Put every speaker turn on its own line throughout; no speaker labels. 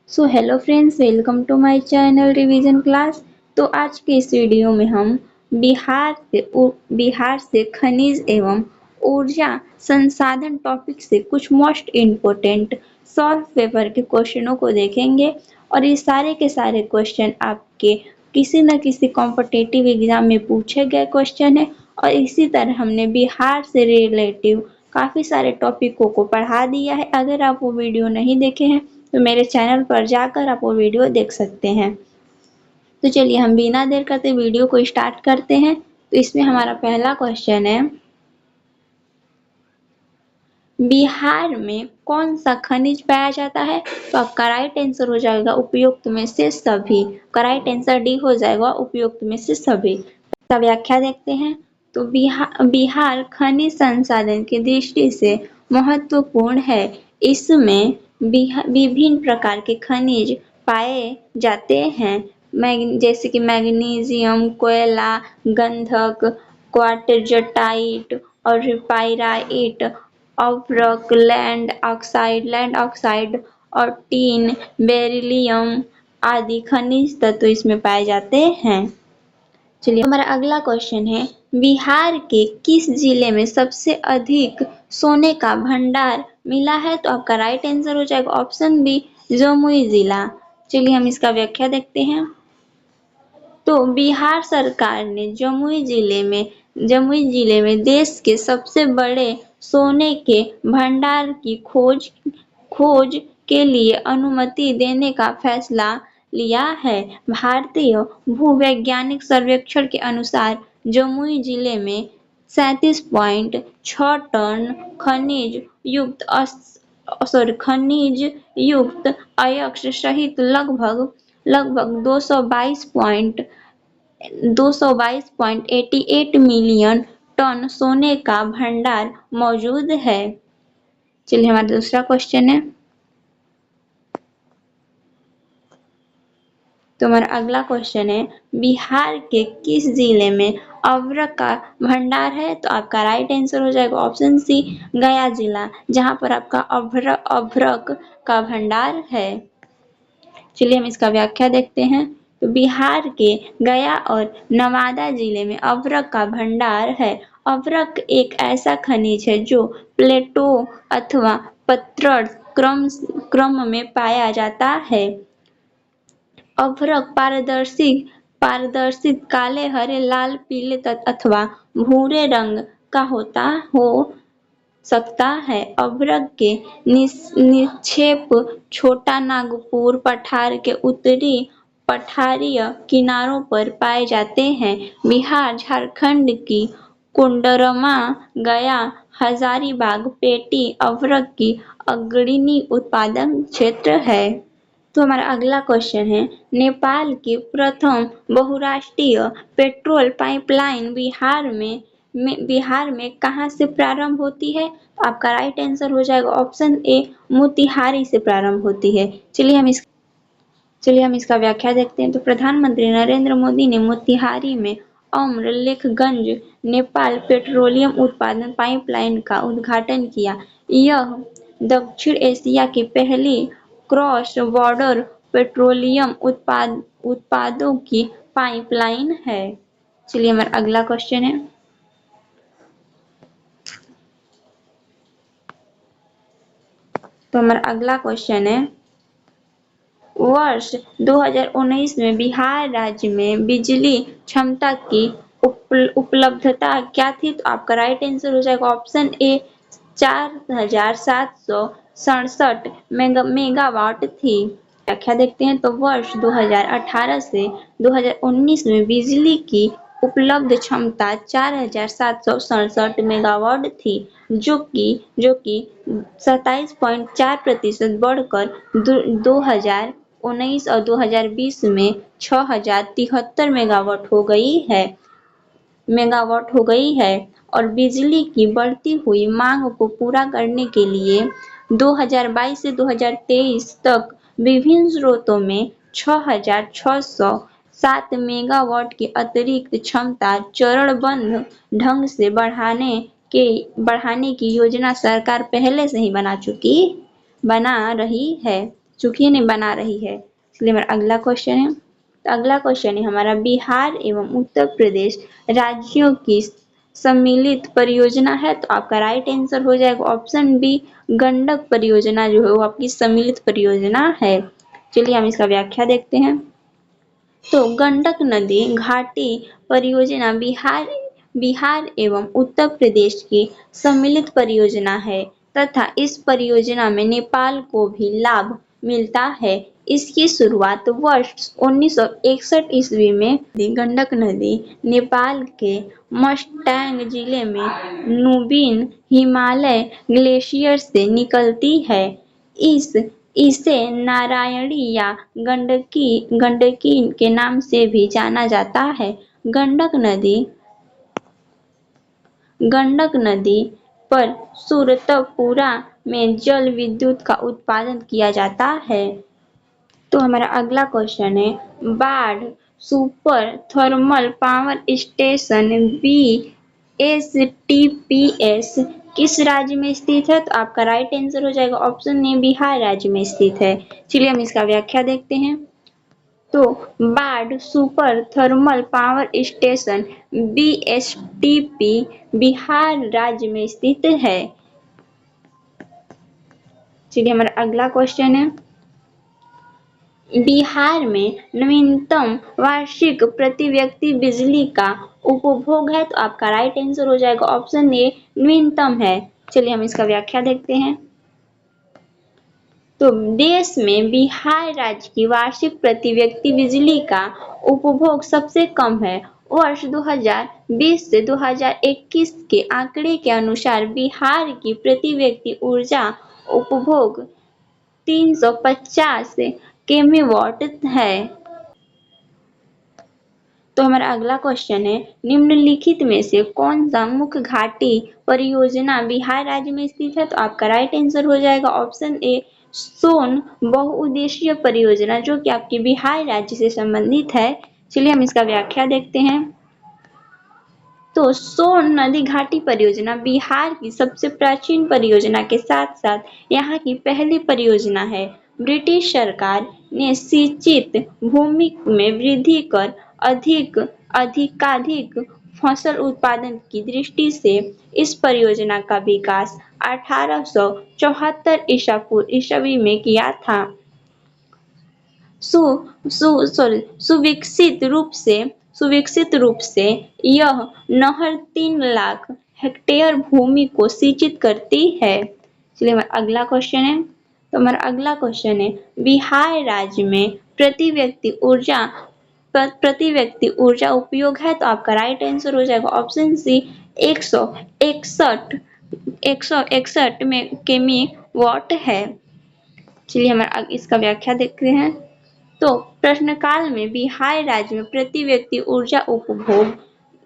So hello friends, welcome to my channel revision class. तो आज के इस वीडियो में हम बिहार से खनिज एवं ऊर्जा संसाधन टॉपिक से कुछ मोस्ट इम्पोर्टेंट सॉल्व पेपर के क्वेश्चनों को देखेंगे और ये सारे के सारे क्वेश्चन आपके किसी न किसी कॉम्पिटिटिव एग्जाम में पूछे गए क्वेश्चन है। और इसी तरह हमने बिहार से रिलेटिव काफ़ी सारे टॉपिकों को पढ़ा दिया है। अगर आप वो वीडियो नहीं देखे हैं तो मेरे चैनल पर जाकर आप वो वीडियो देख सकते हैं। तो चलिए हम बिना देर करते वीडियो को स्टार्ट करते हैं। तो इसमें हमारा पहला क्वेश्चन है, बिहार में कौन सा खनिज पाया जाता है? तो आपका राइट आंसर हो जाएगा उपयुक्त में से सभी। का राइट आंसर डी हो जाएगा उपयुक्त में से सभी। इसका व्याख्या देखते हैं। तो बिहार खनिज संसाधन की दृष्टि से महत्वपूर्ण है। इसमें विभिन्न प्रकार के खनिज पाए जाते हैं, जैसे कि मैग्नीशियम, कोयला, गंधक, क्वार्टजटाइट और पाइराइट, अभ्रक, लैंड ऑक्साइड और टीन, बेरिलियम आदि खनिज तत्व इसमें पाए जाते हैं। चलिए हमारा अगला क्वेश्चन है, बिहार के किस जिले में सबसे अधिक सोने का भंडार मिला है? तो आपका राइट आंसर हो जाएगा ऑप्शन बी, जमुई जिला। चलिए हम इसका व्याख्या देखते हैं। तो बिहार सरकार ने जमुई जिले में देश के सबसे बड़े सोने के भंडार की खोज के लिए अनुमति देने का फैसला लिया है। भारतीय भूवैज्ञानिक सर्वेक्षण के अनुसार जमुई जिले में 37.6 टन खनिज युक्त अयस्क सहित लगभग 222.88 मिलियन टन सोने का भंडार मौजूद है। चलिए हमारा दूसरा क्वेश्चन है। तो हमारा अगला क्वेश्चन है, बिहार के किस जिले में अभ्रक का भंडार है? तो आपका राइट आंसर हो जाएगा ऑप्शन सी, गया जिला, जहां पर आपका अभ्रक का भंडार है। चलिए हम इसका व्याख्या देखते हैं। तो बिहार के गया और नवादा जिले में अभ्रक का भंडार है। अभ्रक एक ऐसा खनिज है जो प्लेटो अथवा पत्थर क्रम में पाया जाता है। अभ्रक पारदर्शी काले, हरे, लाल, पीले अथवा भूरे रंग का हो सकता है। अभ्रक के निक्षेप छोटा नागपुर पठार के उत्तरी पठारीय किनारों पर पाए जाते हैं। बिहार झारखंड की कोंडरमा, गया, हजारीबाग, पेटी अभ्रक की अग्रणी उत्पादन क्षेत्र है। तो हमारा अगला क्वेश्चन है, नेपाल की प्रथम बहुराष्ट्रीय पेट्रोल पाइपलाइन बिहार में कहां से प्रारंभ होती है? तो आपका राइट आंसर हो जाएगा ऑप्शन ए, मोतिहारी से प्रारंभ होती है। चलिए हम इसका व्याख्या देखते हैं। तो प्रधानमंत्री नरेंद्र मोदी ने मोतिहारी में अमरलेखगंज नेपाल पेट्रोलियम उत्पादन पाइपलाइन का उद्घाटन किया। यह दक्षिण एशिया की पहली क्रॉस बॉर्डर पेट्रोलियम उत्पादों की पाइपलाइन है। चलिए हमारा अगला क्वेश्चन है। तो हमारा अगला क्वेश्चन है, वर्ष 2019 में बिहार राज्य में बिजली क्षमता की उपलब्धता क्या थी? तो आपका राइट आंसर हो जाएगा ऑप्शन ए, 4767 मेगावाट थी। व्याख्या देखते हैं। तो वर्ष 2018 से 2019 में बिजली की उपलब्ध क्षमता 4767 मेगावाट थी, जो कि 27.4% बढ़कर 2019 और 2020 में 6073 मेगावाट हो गई है। और बिजली की बढ़ती हुई मांग को पूरा करने के लिए 2022 से 2023 तक विभिन्न स्रोतों में 6607 मेगावाट की अतिरिक्त क्षमता चरणबद्ध ढंग से बढ़ाने की योजना सरकार पहले से ही बना रही है। चूंकि ये नहीं बना रही है, इसलिए हमारा अगला क्वेश्चन है। तो अगला क्वेश्चन है हमारा, बिहार एवं उत्तर प्रदेश राज्यों की सम्मिलित परियोजना है, तो आपका राइट आंसर हो जाएगा ऑप्शन बी, गंडक परियोजना जो है वो आपकी सम्मिलित परियोजना है। चलिए हम इसका व्याख्या देखते हैं। तो गंडक नदी घाटी परियोजना बिहार एवं उत्तर प्रदेश की सम्मिलित परियोजना है तथा इस परियोजना में नेपाल को भी लाभ मिलता है। इसकी शुरुआत वर्ष 1961 ईस्वी में गंडक नदी नेपाल के मस्टैंग जिले में नुबिन हिमालय ग्लेशियर से निकलती है। इस इसे नारायणी या गंडकी के नाम से भी जाना जाता है। गंडक नदी पर सूरतपुरा में जल विद्युत का उत्पादन किया जाता है। तो हमारा अगला क्वेश्चन है, बाढ़ super thermal power station BSTPS किस राज्य में स्थित है, तो आपका राइट आंसर हो जाएगा ऑप्शन ए, बिहार राज्य में स्थित है। चलिए हम इसका व्याख्या देखते हैं। तो बाढ़ super thermal power station BSTP Bihar राज्य में स्थित है। चलिए हमारा अगला क्वेश्चन है, बिहार में नवीनतम वार्षिक प्रति व्यक्ति बिजली का उपभोग है, तो आपका राइट आंसर हो जाएगा ऑप्शन ए, नवीनतम है। चलिए हम इसका व्याख्या देखते हैं। तो देश में बिहार राज्य की वार्षिक प्रति व्यक्ति बिजली का उपभोग सबसे कम है। वर्ष 2020 से 2021 के आंकड़े के अनुसार बिहार की प्रति व्यक्ति ऊर्जा उपभोग 350 किलोवाट है। तो हमारा अगला क्वेश्चन है, निम्नलिखित में से कौन सा मुख्य घाटी परियोजना बिहार राज्य में स्थित है, तो आपका राइट आंसर हो जाएगा ऑप्शन ए, सोन बहुउद्देशीय परियोजना जो कि आपकी बिहार राज्य से संबंधित है। चलिए हम इसका व्याख्या देखते हैं। तो सोन नदी घाटी परियोजना बिहार की सबसे प्राचीन परियोजना के साथ साथ यहाँ की पहली परियोजना है। ब्रिटिश सरकार ने सिंचित भूमि में वृद्धि कर अधिकाधिक फसल उत्पादन की दृष्टि से इस परियोजना का विकास 1874 ईस्वी में किया था। सुविकसित रूप से यह नहर 3 लाख हेक्टेयर भूमि को सिंचित करती है। चलिए हमारा अगला क्वेश्चन है। तो हमारा अगला क्वेश्चन है, बिहार राज्य में प्रति व्यक्ति ऊर्जा उपयोग है, तो आपका राइट आंसर हो जाएगा ऑप्शन सी, 161 में किमी-वाट है। चलिए हम इसका व्याख्या देखते हैं। तो प्रश्नकाल में बिहार राज्य में प्रति व्यक्ति ऊर्जा उपभोग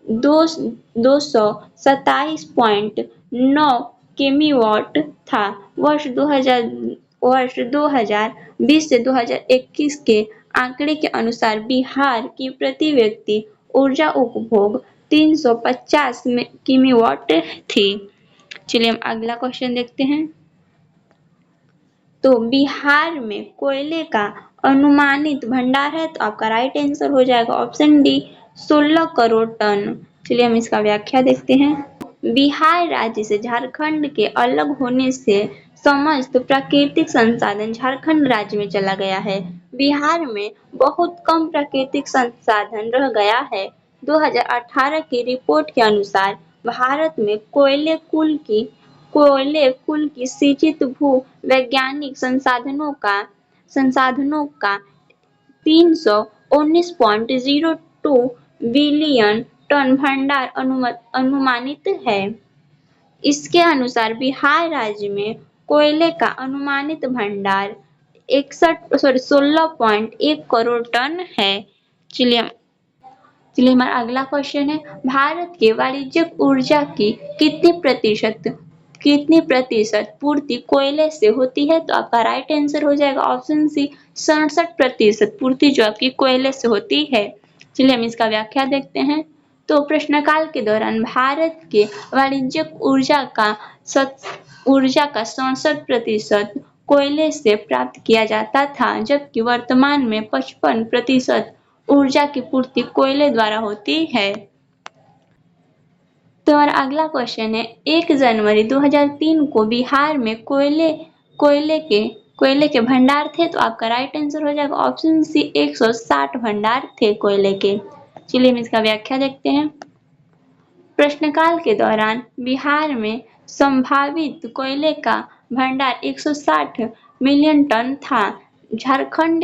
227.9 किमीवाट था। वर्ष 2020 से 2021 के आंकड़े के अनुसार बिहार की प्रति व्यक्ति ऊर्जा उपभोग 350 किमीवाट थी। चलिए हम अगला क्वेश्चन देखते हैं। तो बिहार में कोयले का अनुमानित भंडार है, तो आपका राइट आंसर हो जाएगा ऑप्शन डी, 16 करोड़ टन। चलिए हम इसका व्याख्या देखते हैं। बिहार राज्य से झारखंड के अलग होने से समस्त प्राकृतिक संसाधन झारखंड राज्य में चला गया है। बिहार में बहुत कम प्राकृतिक संसाधन रह गया है। 2018 की रिपोर्ट के अनुसार भारत में कोयले कुल की सिंचित भू वैज्ञानिक संसाधनों का 319.02 बिलियन टन भंडार अनुमानित है। इसके अनुसार बिहार राज्य में कोयले का अनुमानित भंडार 16.1 करोड़ टन है। चलिए हमारा अगला क्वेश्चन है, भारत के वाणिज्यिक ऊर्जा की कितनी प्रतिशत पूर्ति कोयले से होती है, तो आपका राइट आंसर हो जाएगा ऑप्शन सी, 67% पूर्ति जो आपकी कोयले से होती है। चलिए हम इसका व्याख्या देखते हैं। तो प्रश्नकाल के दौरान भारत के वाणिज्यिक ऊर्जा का 67% कोयले से प्राप्त किया जाता था, जबकि वर्तमान में 55% ऊर्जा की पूर्ति कोयले द्वारा होती है। तो हमारा अगला क्वेश्चन है, 1 जनवरी 2003 को बिहार में कोयले के भंडार थे, तो आपका राइट आंसर हो जाएगा ऑप्शन सी 160 भंडार थे कोयले के। चलिए हम इसका व्याख्या देखते हैं। प्रश्नकाल के दौरान बिहार में संभावित कोयले का भंडार 160 मिलियन टन था। झारखंड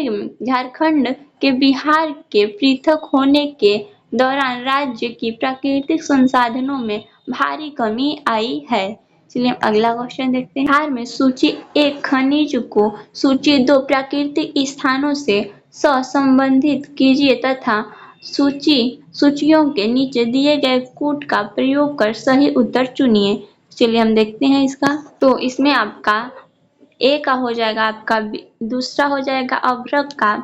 के बिहार के पृथक होने के दौरान राज्य की प्राकृतिक संसाधनों में भारी कमी आई है। चलिए हम अगला क्वेश्चन देखते हैं। बिहार में सूची 1 खनिज को सूची 2 प्राकृतिक स्थानों से संबंधित कीजिए तथा सूचियों के नीचे दिए गए कूट का प्रयोग कर सही उत्तर चुनिए। चलिए हम देखते हैं इसका। तो इसमें आपका ए का हो जाएगा, आपका दूसरा हो जाएगा अभ्रक का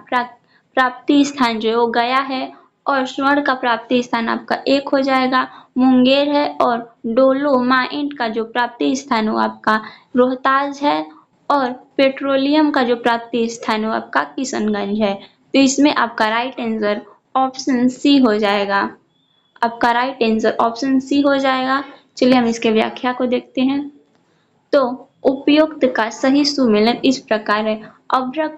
प्राप्ति स्थान जो है वो गया है, और स्वर्ण का प्राप्ति स्थान आपका एक हो जाएगा मुंगेर है, और डोलोमाइट का जो प्राप्ति स्थान वो आपका रोहतास है, और पेट्रोलियम का जो प्राप्ति स्थान वो आपका किशनगंज है। तो इसमें आपका राइट आंसर ऑप्शन सी हो जाएगा। आपका राइट आंसर ऑप्शन सी हो जाएगा। चलिए हम इसके व्याख्या को देखते हैं। तो उपयुक्त का सही सुमेलन इस प्रकार है। अभ्रक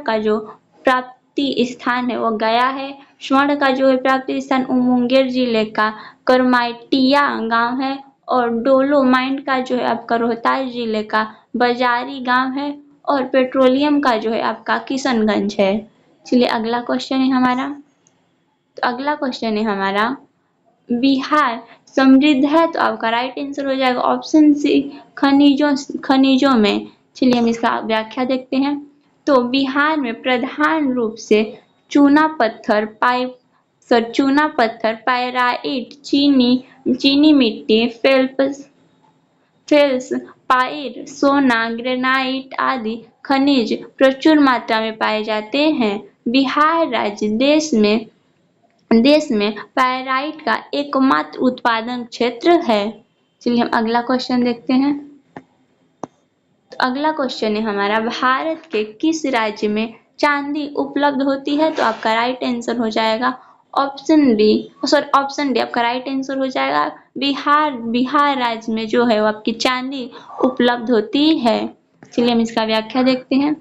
का जो प्राप्ति स्थान है वो गया है। स्वर्ण का जो है प्राप्ति स्थान वो मुंगेर जिले का करमाटिया गांव है, और डोलोमाइट का जो है आपका रोहतास जिले का बाजारी गांव है, और पेट्रोलियम का जो है आपका किशनगंज है। चलिए अगला क्वेश्चन है हमारा। तो अगला क्वेश्चन है हमारा, बिहार समृद्ध है, तो आपका राइट आंसर हो जाएगा ऑप्शन सी खनिजों में। चलिए हम इसका व्याख्या देखते हैं। तो बिहार में प्रधान रूप से चूना पत्थर, पायराइट, चीनी मिट्टी, फेल्सपाइर, सोना, ग्रेनाइट आदि खनिज प्रचुर मात्रा में पाए जाते हैं। बिहार राज्य देश में पायराइट का एकमात्र उत्पादन क्षेत्र है। चलिए हम अगला क्वेश्चन देखते हैं। तो अगला क्वेश्चन है हमारा, भारत के किस राज्य में चांदी उपलब्ध होती है? तो आपका राइट आंसर हो जाएगा ऑप्शन डी। आपका राइट आंसर हो जाएगा बिहार राज्य में जो है वो आपकी चांदी उपलब्ध होती है। चलिए हम इसका व्याख्या देखते हैं।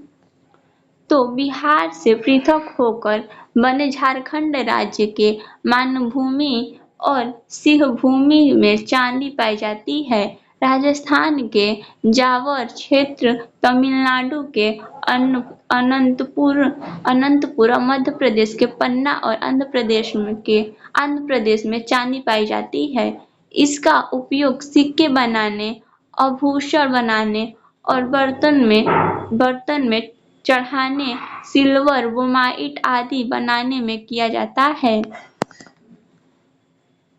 तो बिहार से पृथक होकर बने झारखंड राज्य के मानभूमि और सिंहभूमि में चांदी पाई जाती है। राजस्थान के जावर क्षेत्र, तमिलनाडु के अनंतपुर, मध्य प्रदेश के पन्ना और आंध्र प्रदेश में चांदी पाई जाती है। इसका उपयोग सिक्के बनाने, आभूषण बनाने और बर्तन में चढ़ाने, सिल्वर, बोमाइट आदि बनाने में किया जाता है।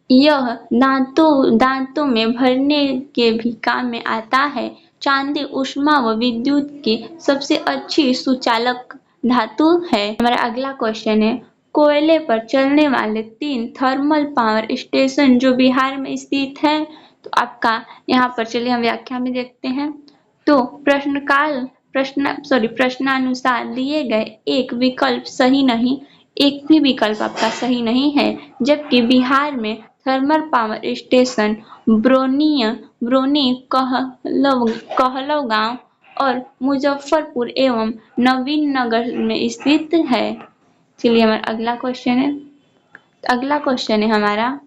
यह दांतों में भरने के भी काम में आता है। चांदी ऊष्मा व विद्युत की सबसे अच्छी सुचालक धातु है। हमारा अगला क्वेश्चन है, कोयले पर चलने वाले 3 थर्मल पावर स्टेशन जो बिहार में स्थित है? तो आपका यहाँ पर चलिए हम व्याख्या में देखते हैं। तो प्रश्नानुसार दिए गए एक भी विकल्प आपका सही नहीं है, जबकि बिहार में थर्मल पावर स्टेशन ब्रोनी, कहलव गांव और मुजफ्फरपुर एवं नवीननगर में स्थित है। चलिए हमारा अगला क्वेश्चन है। अगला क्वेश्चन है हमारा,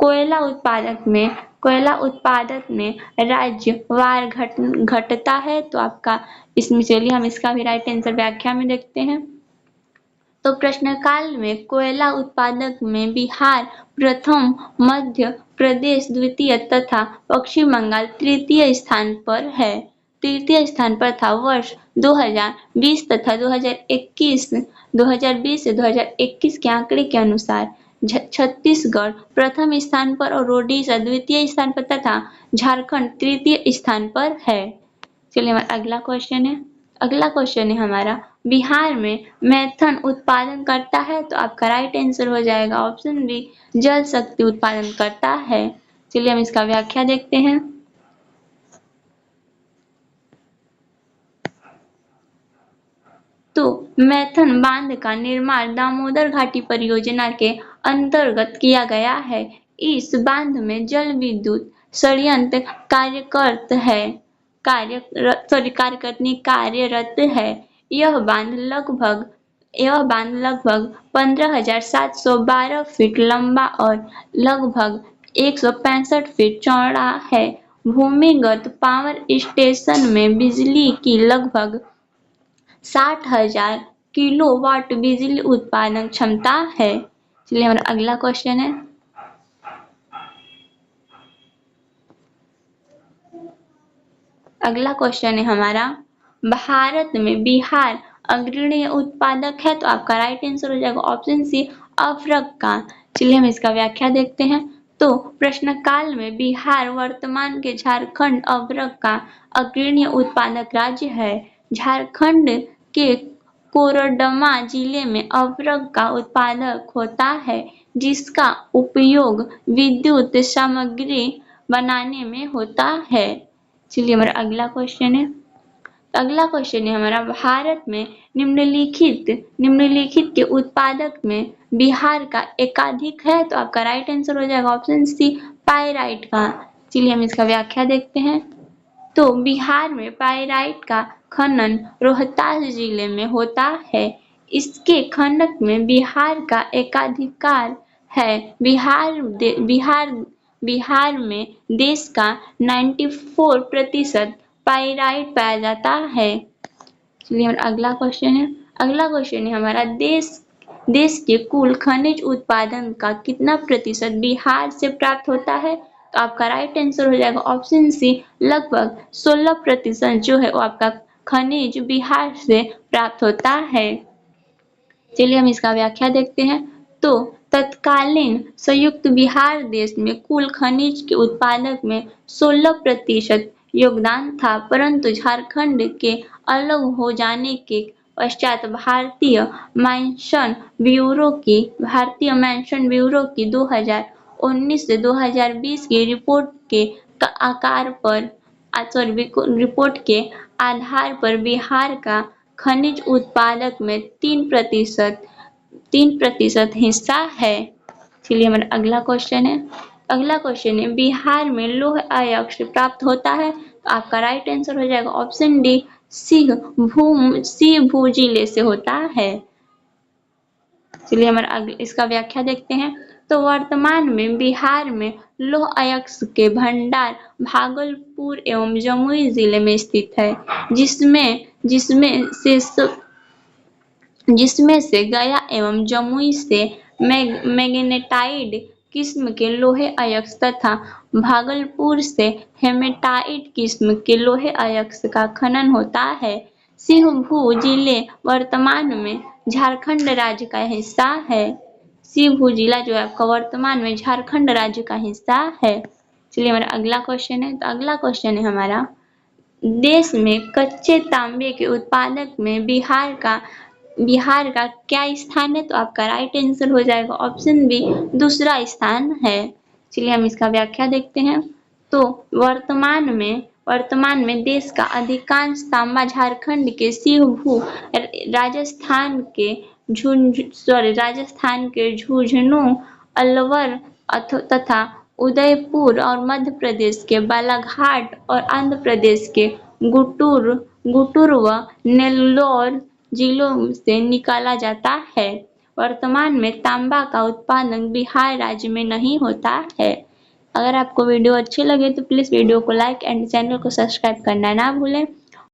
कोयला उत्पादक में राज्यवार घटता है? तो आपका इसमें चलिए हम इसका भी राइट आंसर व्याख्या में देखते हैं। तो प्रश्नकाल में कोयला उत्पादक में बिहार प्रथम, मध्य प्रदेश द्वितीय तथा पश्चिम बंगाल तृतीय स्थान पर है। तृतीय स्थान पर था। वर्ष 2020 तथा 2020 से 2021 के आंकड़े के अनुसार छत्तीसगढ़ प्रथम स्थान पर और ओडिशा द्वितीय स्थान पर तथा झारखंड तृतीय स्थान पर है। चलिए हमारा अगला क्वेश्चन है। अगला क्वेश्चन है हमारा, बिहार में मेथन उत्पादन करता है? तो आपका राइट आंसर हो जाएगा ऑप्शन बी, जल शक्ति उत्पादन करता है। चलिए हम इसका व्याख्या देखते हैं। मैथन बांध का निर्माण दामोदर घाटी परियोजना के अंतर्गत किया गया है। इस बांध में जल विद्युत संयंत्र कार्यरत है। यह बांध लगभग 15,712 फीट लंबा और लगभग 165 फीट चौड़ा है। भूमिगत पावर स्टेशन में बिजली की लगभग 60,000 किलोवाट बिजली उत्पादन क्षमता है। चलिए हमारा अगला क्वेश्चन है। अगला क्वेश्चन है हमारा, भारत में बिहार अग्रणी उत्पादक है, तो आपका राइट आंसर हो जाएगा ऑप्शन सी अफरक का। चलिए हम इसका व्याख्या देखते हैं। तो प्रश्न काल में बिहार वर्तमान के झारखंड अभ्रक का अग्रणी उत्पादक राज्य है। झारखंड के कोरडमा जिले में अभ्रक का उत्पादक होता है, जिसका उपयोग विद्युत सामग्री बनाने में होता है। चलिए हमारा अगला क्वेश्चन है। अगला क्वेश्चन है हमारा, भारत में निम्नलिखित के उत्पादक में बिहार का एकाधिक है, तो आपका राइट आंसर हो जाएगा ऑप्शन सी पाइराइट का। चलिए हम इसका व्याख्या देखते हैं। तो बिहार में पाइराइट का खनन रोहतास जिले में होता है। इसके खनन में बिहार का एकाधिकार है। बिहार में देश का 94% पाइराइट पाया जाता है। चलिए हमारा अगला क्वेश्चन है। अगला क्वेश्चन है हमारा, देश के कुल खनिज उत्पादन का कितना प्रतिशत बिहार से प्राप्त होता है, तो आपका राइट आंसर हो जाएगा ऑप्शन सी लगभग 16% जो है वो आपका खनिज बिहार से प्राप्त होता है। चलिए हम इसका व्याख्या देखते हैं। तो तत्कालीन संयुक्त बिहार देश में कुल खनिज के उत्पादन में 16% योगदान था, परंतु झारखंड के अलग हो जाने के पश्चात भारतीय मैन्सन ब्यूरो की 2019 से 2020 की रिपोर्ट के आधार पर बिहार का खनिज उत्पादक में 3% हिस्सा है। चलिए हमारा अगला क्वेश्चन है। अगला क्वेश्चन है, बिहार में लौह अयस्क प्राप्त होता है, तो आपका राइट आंसर हो जाएगा ऑप्शन डी सिंहभूम जिले से होता है। चलिए हमारा इसका व्याख्या देखते हैं। तो वर्तमान में बिहार में लौह अयस्क के भंडार भागलपुर एवं जमुई जिले में स्थित है, जिसमें से गया एवं जमुई से मैग्नेटाइट किस्म के लोहे अयस्क तथा भागलपुर से हेमेटाइट किस्म के लोहे अयस्क का खनन होता है। सिंहभूम जिले वर्तमान में झारखंड राज्य का हिस्सा है। सिंहभूम जिला जो है आपका वर्तमान में झारखंड राज्य का हिस्सा है। चलिए हमारा अगला क्वेश्चन है। तो अगला क्वेश्चन है हमारा, देश में कच्चे तांबे के उत्पादक में बिहार का क्या स्थान है, तो आपका राइट आंसर हो जाएगा ऑप्शन बी दूसरा स्थान है। चलिए हम इसका व्याख्या देखते हैं। तो वर्तमान में देश का अधिकांश तांबा झारखंड के सिंहभूम, राजस्थान के झुंझुनू, अलवर तथा उदयपुर और मध्य प्रदेश के बालाघाट और आंध्र प्रदेश के गुंटूर व नेल्लोर जिलों से निकाला जाता है। वर्तमान में तांबा का उत्पादन बिहार राज्य में नहीं होता है। अगर आपको वीडियो अच्छे लगे तो प्लीज़ वीडियो को लाइक एंड चैनल को सब्सक्राइब करना ना भूलें।